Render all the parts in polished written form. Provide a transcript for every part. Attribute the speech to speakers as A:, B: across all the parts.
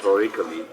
A: Historically,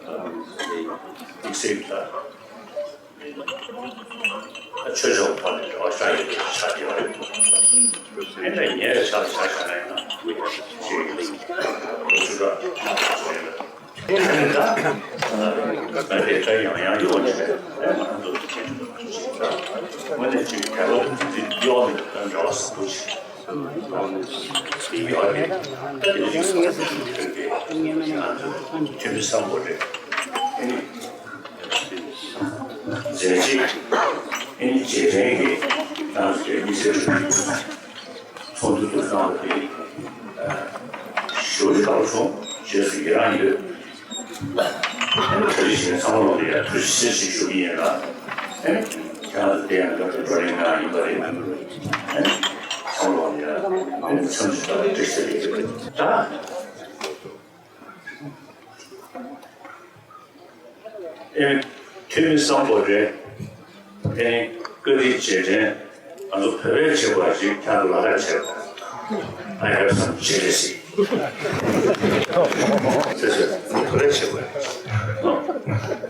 A: I have some jealousy.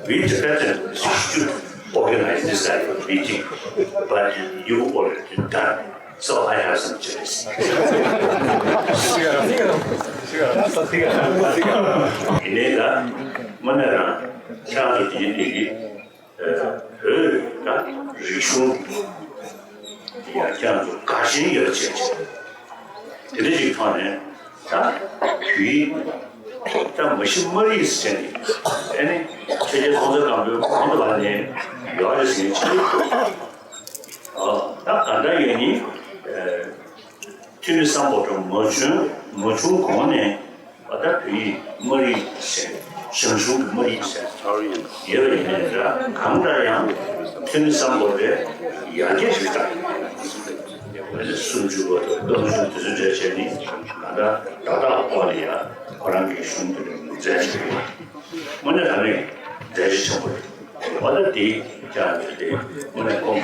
A: We Tibetans should organize this type of meeting, but you already done, so I have some jealousy. 이내가 뭐냐나 차도들이 그 리슈 이야기하고 가신이 열지. 그래서 저는 귀 자, 무슨 말이 있으니? 아니, 제가 도서관도 공부 많이 요하셨으니 딱 간단히 팀상보도 뭐좀 공원에 어차피 머리 신수 머리 예를 강다양 팀상보대 이야기했다. 그래서 순주고 너무 뜻을 제니 나다 어디야? 거란기 순들은 제시 뭐냐 하네 제시 처벌 어디 자들이 뭐냐 공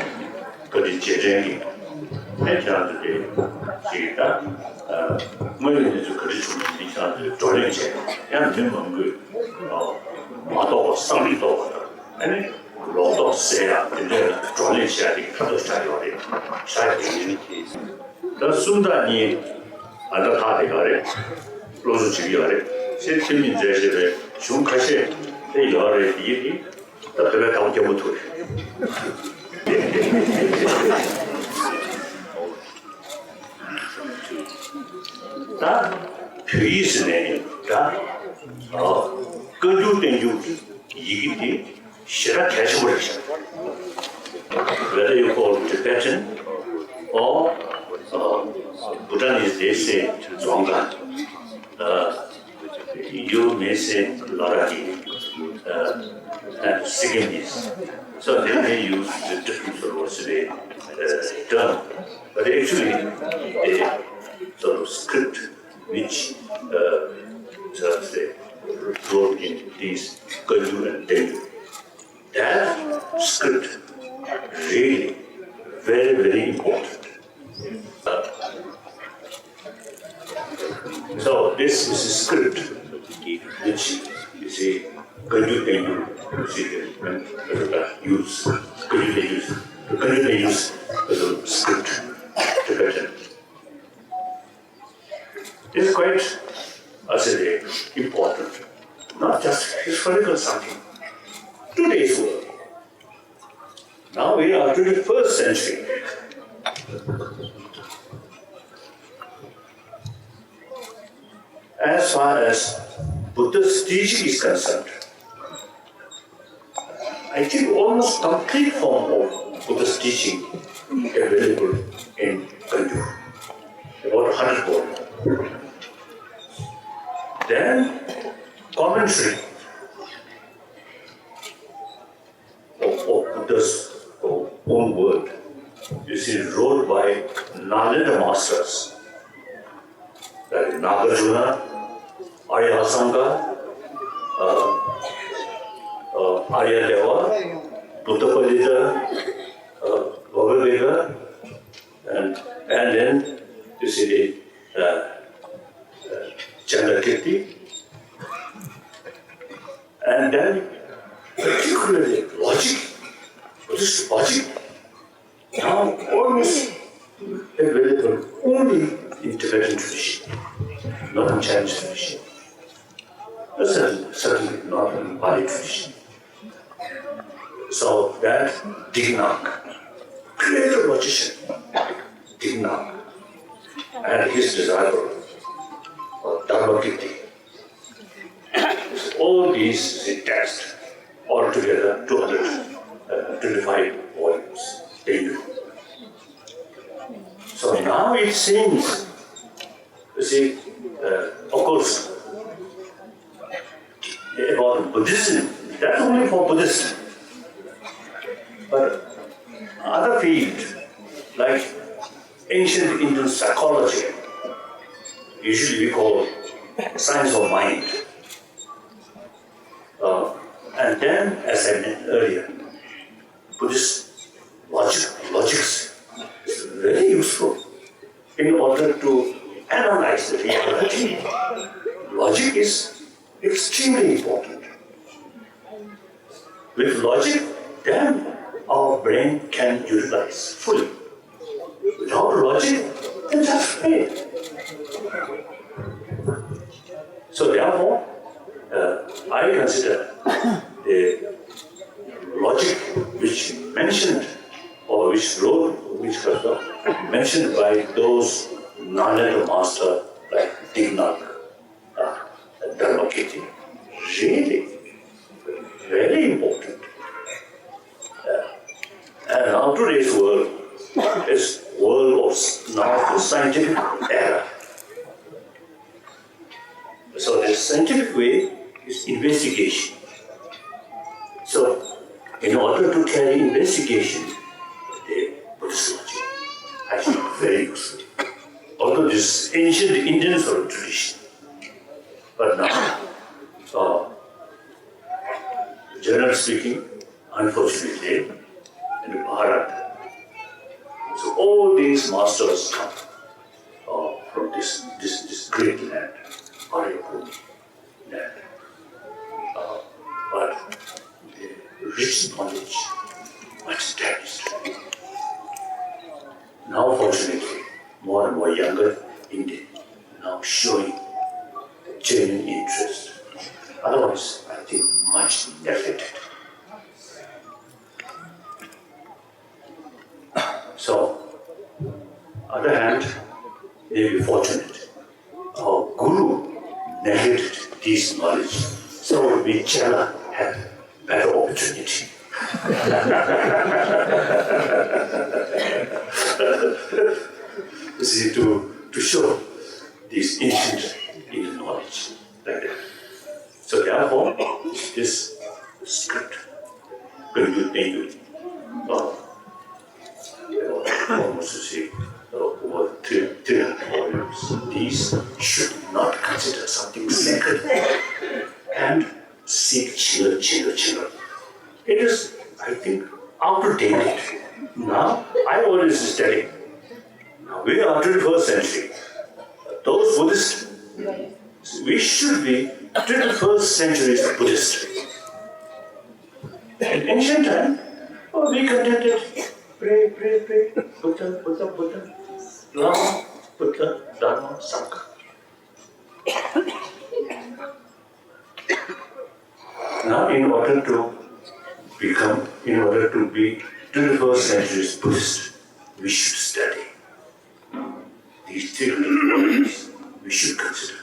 A: 그리 제정이 내자들이 지다 뭐는 저 그리 좀 이상들 조례제 그냥 좀 그 마도 상리도 아니 로도 세야 근데 조례제들이 그도 잘해야 돼 사이트니 더 순단이 아까 다 되거래 로즈 집이야래 실팀인 제시를 중카시 내 여래 이게 다 그래 가운데 못 해. 다 표이스네. 다 근주된 이게 싫어 계속 그랬어. Whether you call Tibetan or Bhutanese, they say Dzongkhan. You may say Loradi and Sikkimese. So they may use the different velocity term. But actually, the sort of script which wrote in these Kaju and Tengu, that script really very, very important. So this is a script which you see Kaju Tengu use as a script Tibetan. It's quite, I say, important, not just historical something. Today's we are 21st century. As far as Buddha's teaching is concerned, I think almost complete form of Buddha's teaching available in Kanju, about 100 volumes. Then commentary of Buddha's own word is wrote by Nalanda masters, like Nagarjuna, Arya Asanga, Arya Deva, Buddhapalita, Bhavavega, and then you see the Chandrakirti, and then particularly logic, Buddhist logic, now almost available only in Tibetan tradition, not in Chinese tradition. Certainly not in Pali tradition. So that Dignac, great logician, Dignac, and his disciple, Dharmakirti. All these texts altogether 225 volumes. So now it seems, you see, of course, about Buddhism, that's only for Buddhism. But other fields, like ancient Indian psychology, usually we call science of mind. And then, as I mentioned earlier, Buddhist logics is very useful in order to analyze the reality. Logic is extremely important. With logic, then our brain can utilize fully. Without logic, then just fail. So therefore, I consider the logic which mentioned or which mentioned by those Nalanda master like Dignac, Dharmakirti, really very important. And now today's world is world of now the scientific era. So the scientific way is investigation. So in order to carry investigation, the Buddhist logic I think very useful. Although this ancient Indian sort of tradition. But now, generally speaking, unfortunately, in Bharat, so all these masters come from this great land, Aryabhumi land. But the rich knowledge, much depth. Now, fortunately, more and more younger Indian now showing genuine interest. Otherwise, I think much neglected. So, on the other hand, may be fortunate. Our Guru neglected this knowledge, so we Chela had better opportunity. See, to show this ancient Indian knowledge like that. So therefore, this script conclude almost to say over 300 volumes. These should not consider something sacred and seek children. It is, I think, outdated. Now, I always study. Now we are 21st century. Those Buddhists, we should be 21st century Buddhists. In ancient time, we contented, pray, Buddha, Lama, Buddha, Dharma, Sangha. Now, in order to be 21st century Buddhist, we should study. These 300 qualities we should consider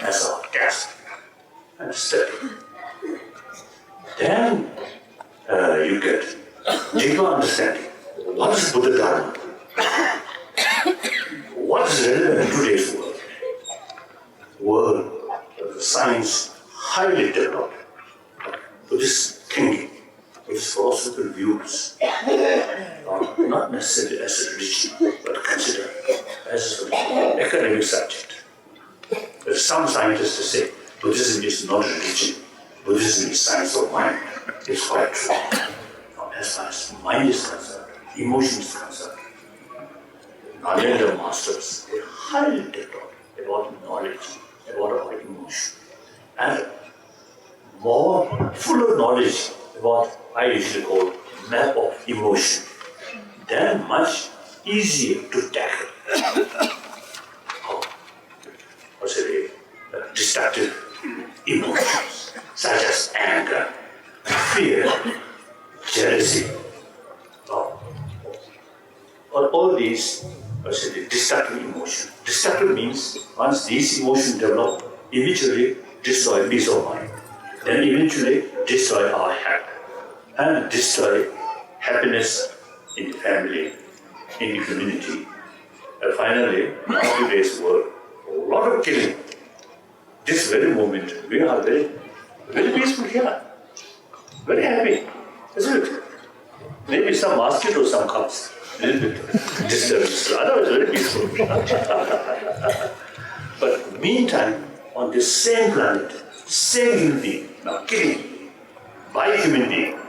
A: as our task and study. Then you get deeper understanding. What is Buddha Dharma? What is relevant in today's world? World of science highly developed. Buddhist thinking, Buddhist philosophical views are not necessarily as a religion, but considered as an academic subject. There are some scientists say Buddhism is not a religion, Buddhism is science of mind. It's quite true. As far as mind is concerned, emotion is concerned, Nalanda masters were highly developed about knowledge, about our emotion, and more fuller knowledge about what I usually call map of emotion. Then much easier to tackle. What's it? Destructive emotions such as anger, fear, jealousy. All these are destructive emotions. Destructive means once these emotions develop, eventually destroy peace of mind. Then eventually destroy our health and destroy happiness in the family, in the community. And finally, in today's world, a lot of killing. This very moment, we are very, very peaceful here. Very happy, isn't it? Maybe some mosquito, some comes. A little bit disturbance. Otherwise, very peaceful. But meantime, on the same planet, same human being, now killing by human being,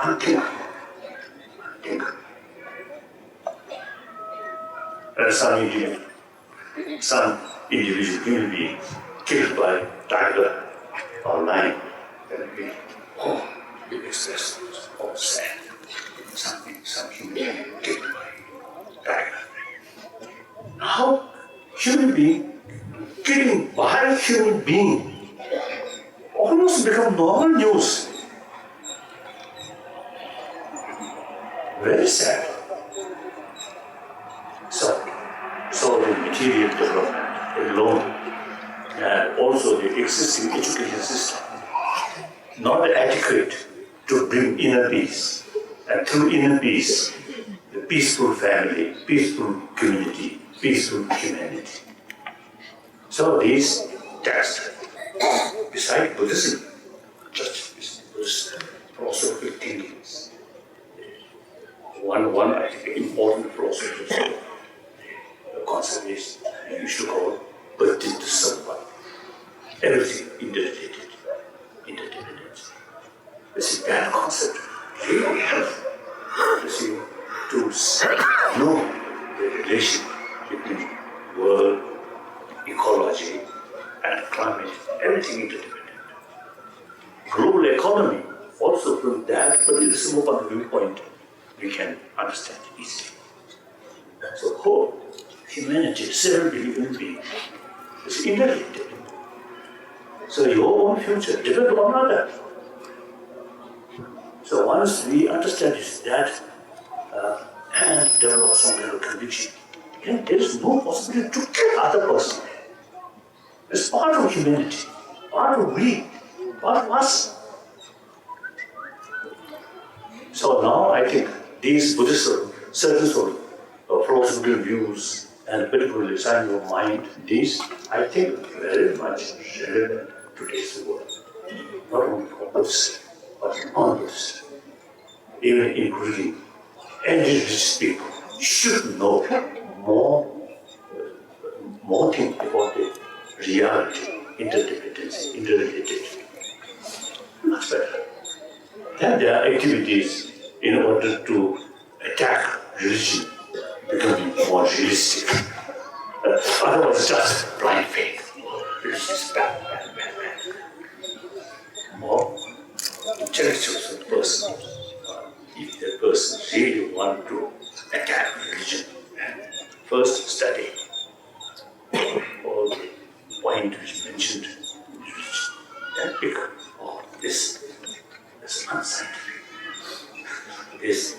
A: unthinkable. And some individual human being killed by tiger or lion, then we, we express all sad. Some human being killed by tiger. How human being killing by human being almost become normal news. Very sad. So the material development alone and also the existing education system not adequate to bring inner peace. And through inner peace, the peaceful family, peaceful community, peaceful humanity. So these texts, besides Buddhism, just Buddhist philosophical thinkings. One I think important philosophy the concept is we used to call Buddhist Samvada. Everything interdependent. Interdependence. You see, that concept really helps to know the relation between world, ecology, and climate, everything interdependent. Global economy, also from that Buddhism point of viewpoint, we can understand easily. So whole humanity, several billion beings, is interrelated. So your own future depends on another. So once we understand that and develop some kind of conviction, then there is no possibility to kill other person. It's part of humanity, part of we, part of us. So now I think these Buddhist certain sort of philosophical views and particularly science of mind, these I think very much relevant to today's world. Not only for Buddhists, but non-Buddhists, even including religious people, should know more things about the reality, interdependence, interrelated. Much better. Then there are activities in order to attack religion, becoming more realistic. Otherwise, just blind faith. Religion is bad. More intellectual person. If the person really wants to attack religion, first study all the points which mentioned in religion. Then pick, this is unscientific. is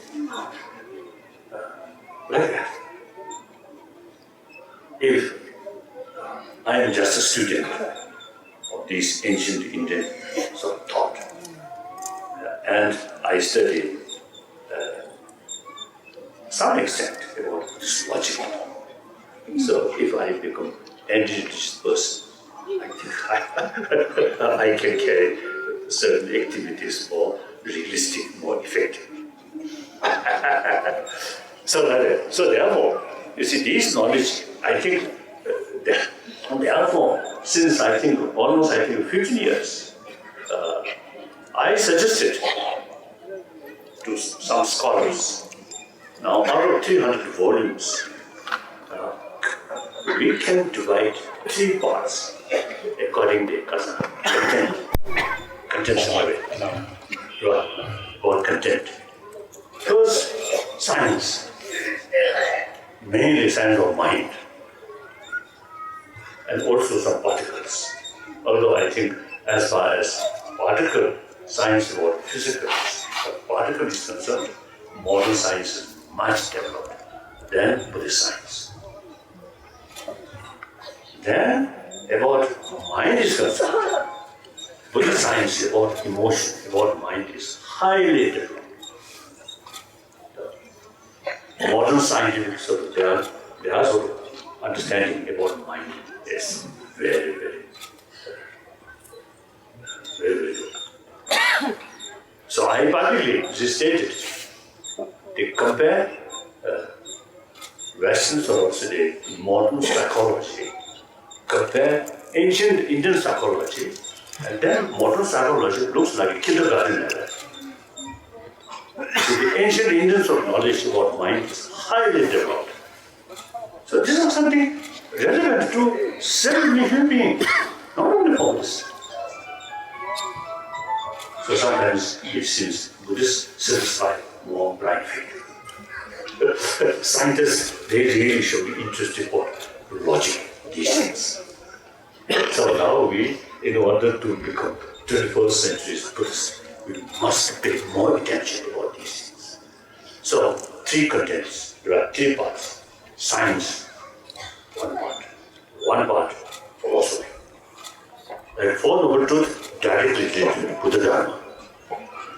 A: like that. If I am just a student of this ancient Indian sort of thought, and I study some extent about this logic. So if I become an religious person, I think I can carry certain activities more realistic, more effective. So therefore, you see, this knowledge, I think, therefore, since I think almost 15 years, I suggested to some scholars, now out of 300 volumes, we can divide 3 parts according to content summary. Right, or content. First, science, mainly science of mind, and also some particles. Although I think as far as particle science or physical particle is concerned, modern science is much developed than Buddhist science. Then, about mind is concerned, Buddhist science about emotion, about mind is highly developed. Modern scientific sort of their sort of understanding about mind is very, very good. So I particularly stated they compare Western sort of today, modern psychology, compare ancient Indian psychology, and then modern psychology looks like a kindergarten level. So the ancient Indian sort of knowledge about mind is highly developed. So this is something relevant to several human beings, not only for us. So sometimes it seems Buddhists satisfy more blind faith. Scientists, they really should be interested for logic, these things. So now we, in order to become 21st century Buddhists, we must pay more attention about these things. So, 3 contents, there are 3 parts. Science, one part, philosophy. Like Four Noble Truths directly related to Buddha Dharma.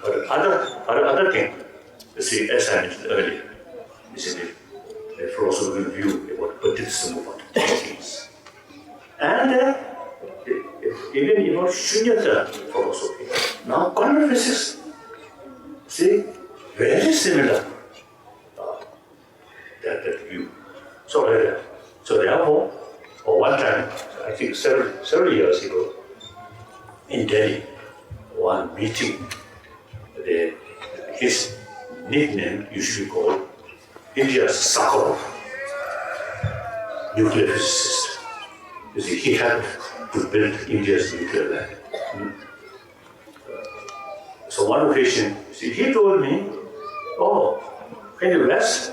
A: But other thing, you see, as I mentioned earlier, is a philosophical view about Paticca things. And even about Shunyata philosophy. Now, quantum physics, see, very similar that view. So therefore, for one time, I think several years ago, in Delhi, one meeting, his nickname usually called India's Sakharov, nuclear physicist. You see, he helped to build India's nuclear lab. So one occasion, see, he told me, oh, in the West,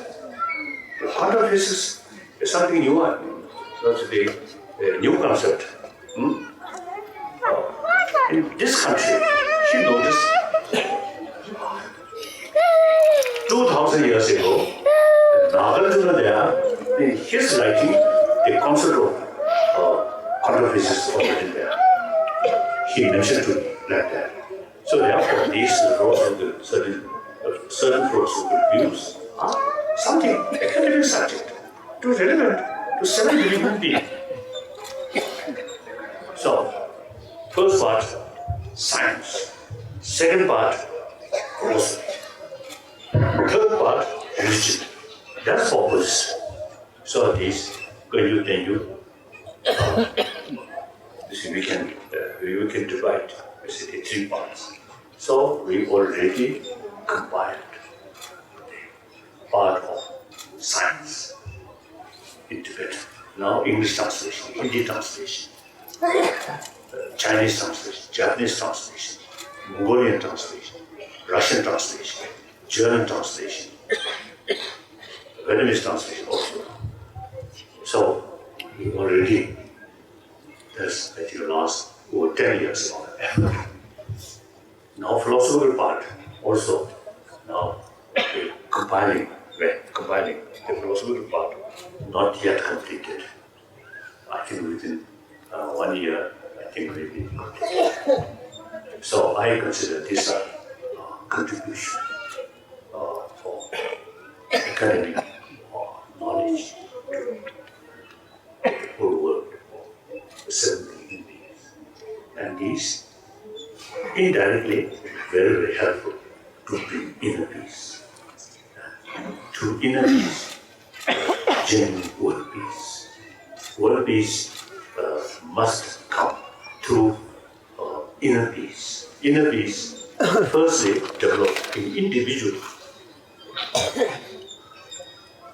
A: the quantum physics is something new. That's a new concept. In this country, he noticed 2,000 years ago, Nagarjuna there, in his writing, the concept of quantum physics was written there. He mentioned to me like that. So therefore, these philosophical, certain philosophical views are something, academic subject, too relevant to several human beings. So, first part, science. Second part, philosophy. Third part, religion. That's purpose. So these, when you we can divide basically 3 parts. So we already compiled part of science in Tibetan. Now English translation, Hindi translation, Chinese translation, Japanese translation, Mongolian translation, Russian translation, German translation, Vietnamese translation also. So we already, that's I think last over 10 years of effort. Now philosophical part also, now compiling the philosophical part, not yet completed. I think within 1 year, I think will be completed. So I consider this a contribution for academic knowledge to the whole world, the 7 billion beings. And these indirectly very, very helpful to bring inner peace. To inner peace, genuine world peace. World peace must come through inner peace. Inner peace, firstly, developed in individual.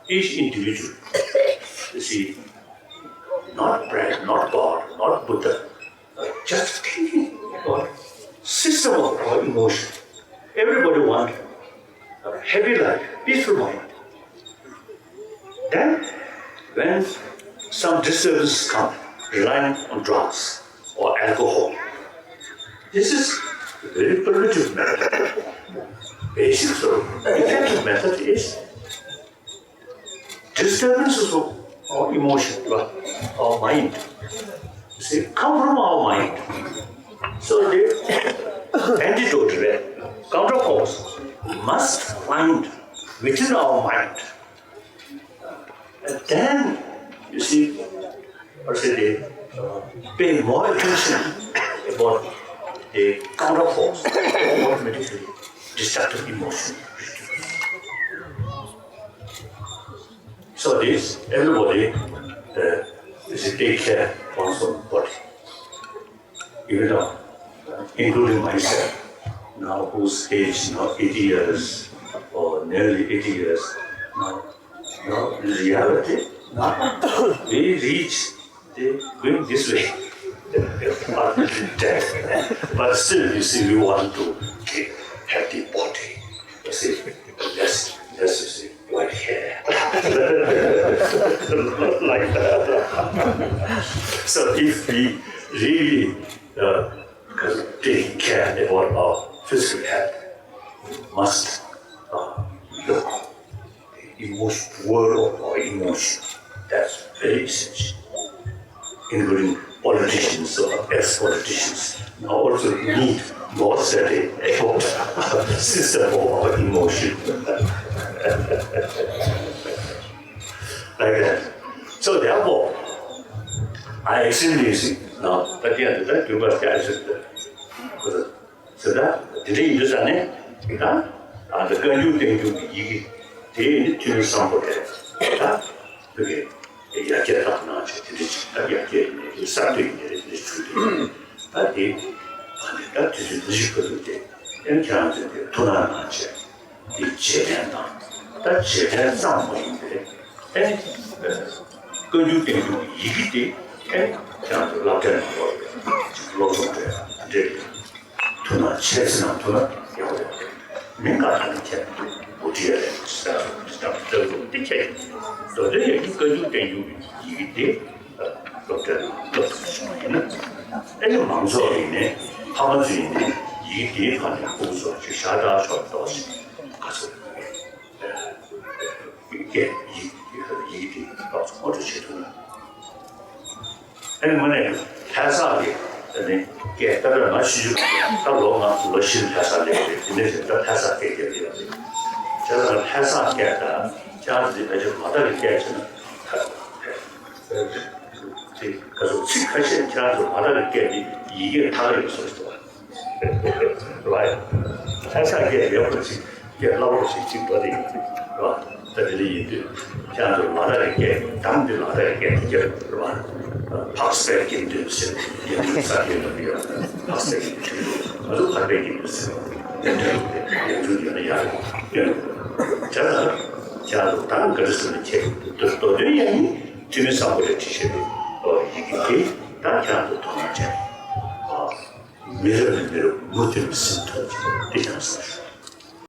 A: Each individual, you see, not bread, not God, not Buddha, just thinking about system of our emotion. Everybody wants a happy life, peaceful mind. Then, when some disturbances come, relying on drugs or alcohol, this is a very primitive method. Basic effective method is disturbances of our emotion, our mind. You see, come from our mind. So the antidote, counterforce, must find within our mind. And then, you see, they pay more attention about the counterforce, automatically destructive emotion. So this, everybody, take care of one's own body. Even now, including myself, now whose age now 80 years or nearly 80 years, now in reality, now we reach going this way. Death. But still, you see, we want to keep healthy body. You see, less you see, white hair. Like that. So if we really take care about our physical health, we must look at the emotion, world of our emotion. That's very essential. Including politicians or ex-politicians now also need more study about the system of our emotion. Like that. So therefore, I extremely see now, at the end of that, you must answer that. So that, today you just and the girl you think you need to somebody. Okay. Я тебе так начал, я тебе сам ты не чувствуешь. А ты, так ты же люди, им чанцы туда начал, и чего-то, так чего-то самое, коню ты иди, чанцы лаптеры, лозунги, дели, туда честно туда, я вот, мне кажется, 우리의 스타트도 되게 또 되게 이거도 되게 이게 그것들은 애들 망설이네 하면서이네 이게 하는 고소 샤다 셔도 가서 이게 어떻게 되는 애는 회사에 이게 다른 맛이 따로가 무엇이 회사에 근데 회사 계획이 저는 회사 계획다 자주 아주 마다를 계획은 그래서 직하신 자주 마다를 계획이 이게 다른 소리도 right 회사 계획 옆에 이게 나올 수 있는 거지 right 들리는데 자주 마다를 계획 담들 마다를 계획 이게 right 박스백 인도스 예산을 위해 박스백 아주 가볍게 인도스 연주는 야고 자도 다른 것을 또 되니 주는 상황을 지시를 이게 다 자도 통하지 미래를 못을 쓴다 이런